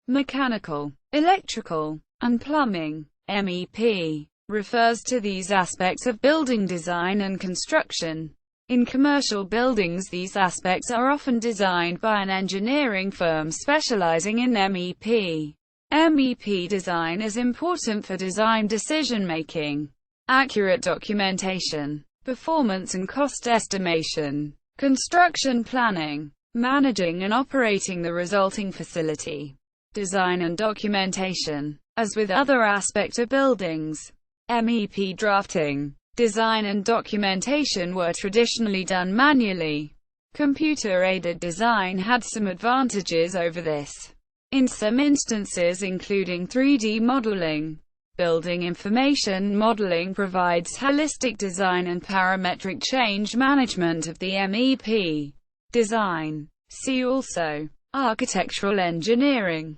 mechanical, electrical, and plumbing. MEP refers to these aspects of building design and construction. In commercial buildings, these aspects are often designed by an engineering firm specializing in MEP. MEP design is important for design decision-making, accurate documentation, performance and cost estimation, construction planning, managing and operating the resulting facility, design and documentation. As with other aspects of buildings, MEP drafting, design and documentation were traditionally done manually. Computer-aided design had some advantages over this. In some instances, including 3D modeling, building information modeling provides holistic design and parametric change management of the MEP design. See also architectural engineering.